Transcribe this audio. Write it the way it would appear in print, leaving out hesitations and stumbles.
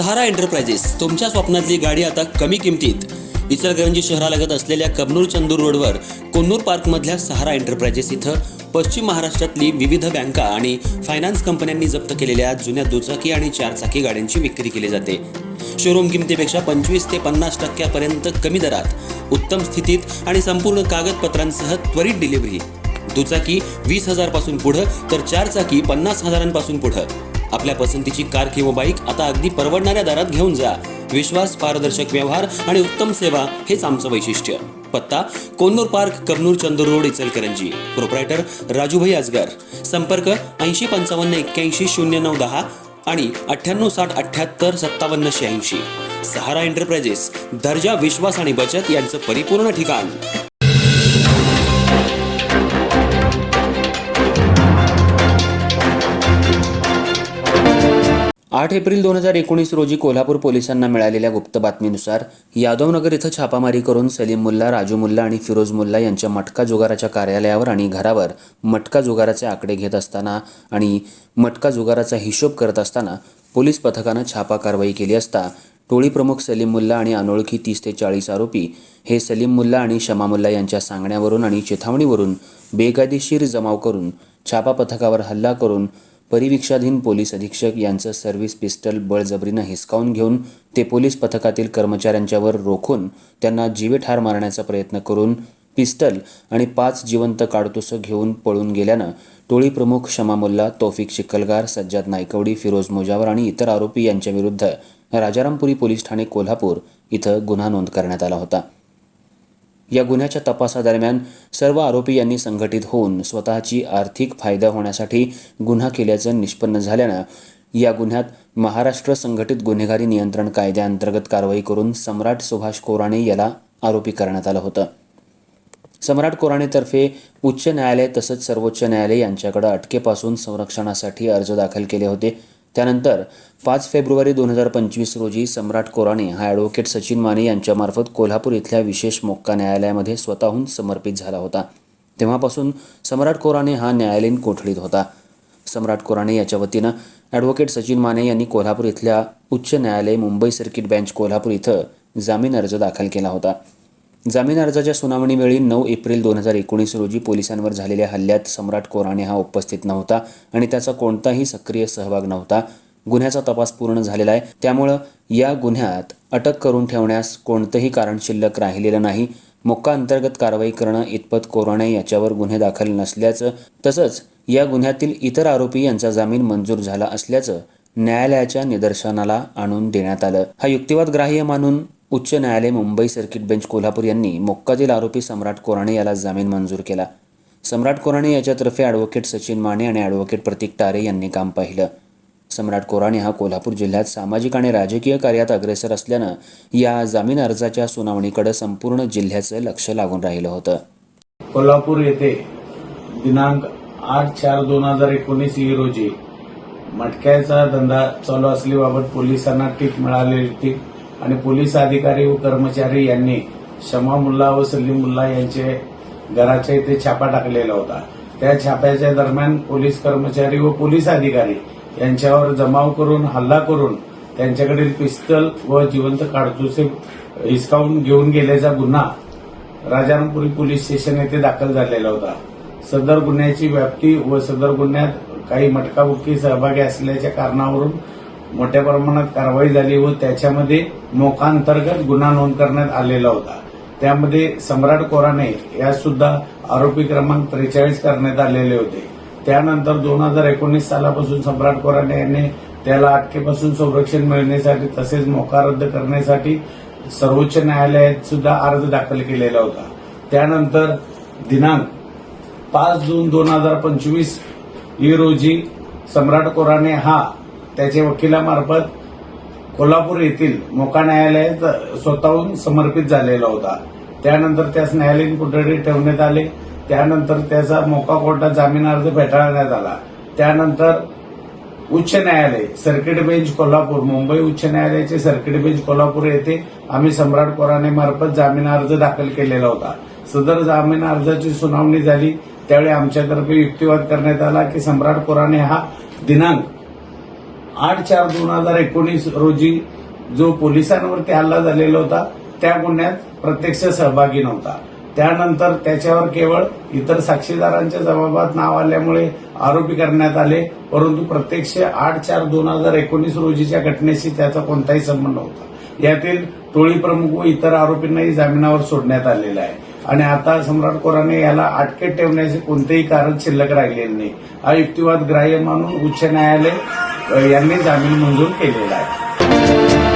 सहारा enterprises तुमच्या स्वप्नातली गाडी आता कमी किमतीत. इचलकरंजी शहरालगत असलेल्या कबनूर चंदूर रोडवर कोन्नूर पार्कमधल्या सहारा एंटरप्राइजेस इथं पश्चिम महाराष्ट्रातली विविध बँका आणि फायनान्स कंपन्यांनी जप्त केलेल्या जुन्या दुचाकी आणि चारचाकी गाड्यांची विक्री केली जाते. शोरूम किमतीपेक्षा 25 ते 50% कमी दरात, उत्तम स्थितीत आणि संपूर्ण कागदपत्रांसह त्वरित डिलिव्हरी. दुचाकी 20,000 पासून पुढे तर चारचाकी 50,000 पासून पुढे. आपल्या पसंतीची कार किंवा बाईक आता अगदी परवडणाऱ्या दरात घेऊन जा. विश्वास, पारदर्शक व्यवहार आणि उत्तम सेवा हेच आमचं वैशिष्ट्य. पत्ता Konnur park, Kabnur Chandur road, Ichalkaranji. Proprietor Rajubhai Ajgar. संपर्क 8055810910 आणि 9860785786. सहारा एंटरप्राइजेस, दर्जा, विश्वास आणि बचत यांचं परिपूर्ण ठिकाण. 8 एप्रिल 2019 रोजी कोल्हापूर पोलिसांना मिळालेल्या गुप्त बातमीनुसार यादवनगर इथं छापामारी करून सलीम मुल्ला, राजू मुल्ला आणि फिरोज मुल्ला यांच्या मटका जुगाराच्या कार्यालयावर आणि घरावर मटका जुगाराचे आकडे घेत असताना आणि मटका जुगाराचा हिशोब करत असताना पोलीस पथकानं छापा कारवाई केली असता टोळी प्रमुख सलीम मुल्ला आणि अनोळखी 30 ते 40 आरोपी हे सलीम मुल्ला आणि शमा मुल्ला यांच्या सांगण्यावरून आणि चिथावणीवरून बेकायदेशीर जमाव करून छापा पथकावर हल्ला करून परिवीक्षाधीन पोलीस अधीक्षक यांचं सर्व्हिस पिस्टल बळजबरीनं हिसकावून घेऊन ते पोलीस पथकातील कर्मचाऱ्यांच्यावर रोखून त्यांना जीवे ठार मारण्याचा प्रयत्न करून पिस्टल आणि 5 जिवंत काडतुसं घेऊन पळून गेल्यानं टोळी प्रमुख शमा मुल्ला, तौफिक चिखलगार, सज्जाद नायकवडी, फिरोज मुजावर आणि इतर आरोपी यांच्याविरुद्ध राजारामपुरी पोलीस ठाणे कोल्हापूर इथं गुन्हा नोंद करण्यात आला होता. या गुन्ह्याच्या तपासादरम्यान सर्व आरोपी यांनी संघटित होऊन स्वतःची आर्थिक फायदा होण्यासाठी गुन्हा केल्याचं निष्पन्न झाल्यानं या गुन्ह्यात महाराष्ट्र संघटित गुन्हेगारी नियंत्रण कायद्याअंतर्गत कारवाई करून सम्राट सुभाष कोराणे याला आरोपी करण्यात आलं होतं. सम्राट कोराणेतर्फे उच्च न्यायालय तसंच सर्वोच्च न्यायालय यांच्याकडे अटकेपासून संरक्षणासाठी अर्ज दाखल केले होते. त्यानंतर 5 फेब्रुवारी 2025 रोजी सम्राट कोराणे हा ॲडव्होकेट सचिन माने यांच्यामार्फत कोल्हापूर इथल्या विशेष मोक्का न्यायालयामध्ये स्वतःहून समर्पित झाला होता. तेव्हापासून सम्राट कोराणे हा न्यायालयीन कोठडीत होता. सम्राट कोराणे याच्या वतीनं ॲडव्होकेट सचिन माने यांनी कोल्हापूर इथल्या उच्च न्यायालय मुंबई सर्किट बेंच कोल्हापूर इथं जामीन अर्ज दाखल केला होता. जामीन अर्जाच्या सुनावणीवेळी 9 एप्रिल 2019 रोजी पोलिसांवर झालेल्या हल्ल्यात सम्राट कोराणे हा उपस्थित नव्हता आणि त्याचा कोणताही सक्रिय सहभाग नव्हता. गुन्ह्याचा तपास पूर्ण झालेला आहे, त्यामुळं या गुन्ह्यात अटक करून ठेवण्यास कोणतंही कारण शिल्लक राहिलेलं नाही. मोक्का अंतर्गत कारवाई करणं इतपत कोराणे याच्यावर गुन्हे दाखल नसल्याचं तसंच या गुन्ह्यातील इतर आरोपी यांचा जामीन मंजूर झाला असल्याचं न्यायालयाच्या निदर्शनाला आणून देण्यात आलं. हा युक्तिवाद ग्राह्य मानून उच्च न्यायालय मुंबई सर्किट बेंच कोल्हापूर यांनी मोक्कातील आरोपी सम्राट कोराणे याला जामीन मंजूर केला. सम्राट कोराणे याच्यातर्फे ॲडव्होकेट सचिन माने आणि ॲडव्होकेट प्रतीक टारे यांनी काम पाहिलं. सम्राट कोराणे हा कोल्हापूर जिल्ह्यात सामाजिक आणि राजकीय कार्यात अग्रेसर असल्यानं या जामीन अर्जाच्या सुनावणीकडे संपूर्ण जिल्ह्याचं लक्ष लागून राहिलं होतं. कोल्हापूर येथे दिनांक 8/4/2019 रोजी मटक्याचा धंदा चालू असल्याबाबत पोलिसांना टीप मिळालेली होती आणि पोलीस अधिकारी व कर्मचारी यांनी शमा मुल्ला व सलीम मुल्ला यांचे घराच्या इथे छापा टाकलेला होता. त्या छाप्याच्या दरम्यान पोलीस कर्मचारी व पोलीस अधिकारी यांच्यावर जमाव करून हल्ला करून त्यांच्याकडील पिस्तल व जिवंत काडतुसे हिसकावून घेऊन गेल्याचा गुन्हा राजारामपुरी पोलीस स्टेशन येथे दाखल झालेला होता. सदर गुन्ह्याची व्याप्ती व सदर गुन्ह्यात काही मटकाबुक्की सहभागी असल्याच्या कारणावरून मोठ्या प्रमाणात कारवाई झाली व त्याच्यामध्ये मोक्का अंतर्गत गुन्हा नोंद करण्यात आलेला होता. त्यामध्ये सम्राट कोराणे या सुद्धा आरोपी क्रमांक 43 करण्यात आलेले होते. त्यानंतर 2019 सालापासून सम्राट कोराणे यांनी त्याला अटकेपासून संरक्षण मिळण्यासाठी तसेच मोक्का रद्द करण्यासाठी सर्वोच्च न्यायालयात सुद्धा अर्ज दाखल केलेला होता. त्यानंतर दिनांक 5 जून 2025 रोजी सम्राट कोराणे हा त्याच्या वकिलामार्फत कोल्हापूर येथील मोक्का न्यायालयात स्वतःहून समर्पित झालेला होता. त्यानंतर त्यास न्यायालयीन कोठडीत ठेवण्यात आले. त्यानंतर त्याचा मोक्का कोर्टात जामीन अर्ज फेटाळण्यात आला. त्यानंतर उच्च न्यायालय सर्किट बेंच कोल्हापूर, मुंबई उच्च न्यायालयाचे सर्किट बेंच कोल्हापूर येथे आम्ही सम्राट कोराणे मार्फत जामीन अर्ज दाखल केलेला होता. सदर जामीन अर्जाची सुनावणी झाली त्यावेळी आमच्यातर्फे युक्तिवाद करण्यात आला की सम्राट कोराणे हा दिनांक 8/4/2019 रोजी जो पोलिसांवरती हल्ला झालेला होता त्या गुन्ह्यात प्रत्यक्ष सहभागी नव्हता. त्यानंतर त्याच्यावर केवळ इतर साक्षीदारांच्या जबाबात नाव आल्यामुळे आरोपी करण्यात आले, परंतु प्रत्यक्ष 8/4/2019 रोजीच्या घटनेशी त्याचा कोणताही संबंध नव्हता. यातील टोळी प्रमुख व इतर आरोपींनाही जामिनावर सोडण्यात आलेलं आहे आणि आता सम्राट कोराणे याला अटकेत ठेवण्याचे कोणतेही कारण शिल्लक राहिलेले नाही. हा युक्तिवाद ग्राह्य मानून उच्च न्यायालय यांनी जामीन मंजूर केलेला आहे.